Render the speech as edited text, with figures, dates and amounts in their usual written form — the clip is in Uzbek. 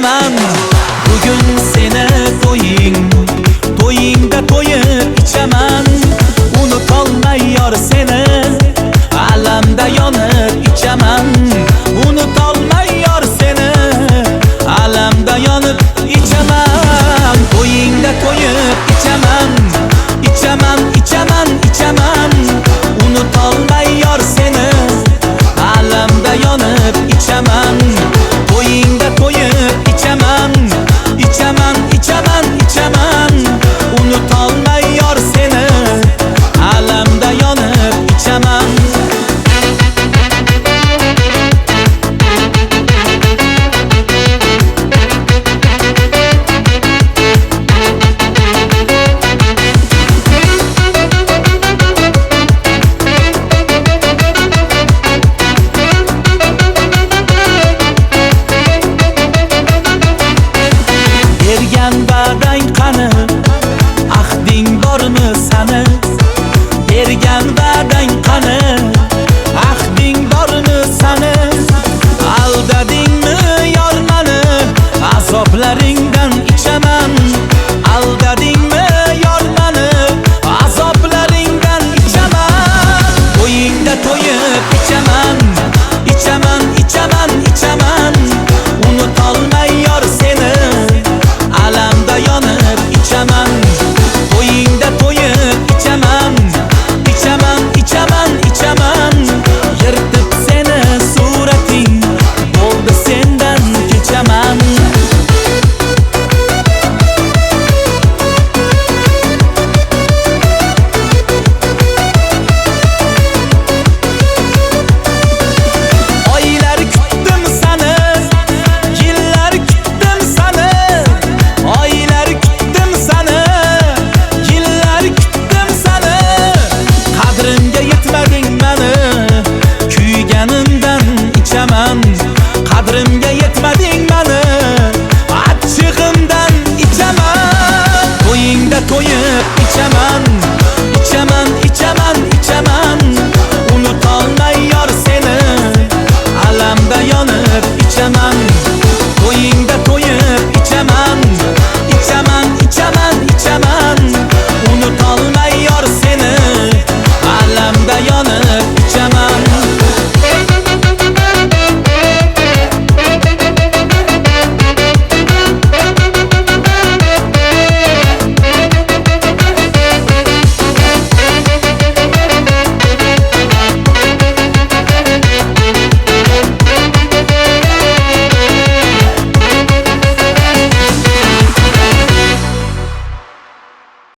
ichaman. Bugun seni to'yingda to'yib ichaman. Unutolmay yor seni alamda yonib ichaman. Unutolmay yor seni alamda yonib ichaman. To'yingda to'yib ichaman. İçemem, içemem, içemem. Unutolmay yor seni alamda yonib ichaman. To'yingda to'yib ichaman. İçemem, içemem, içemem. Unutolmay yor seni alamda yonib ichaman. Bergan badang qani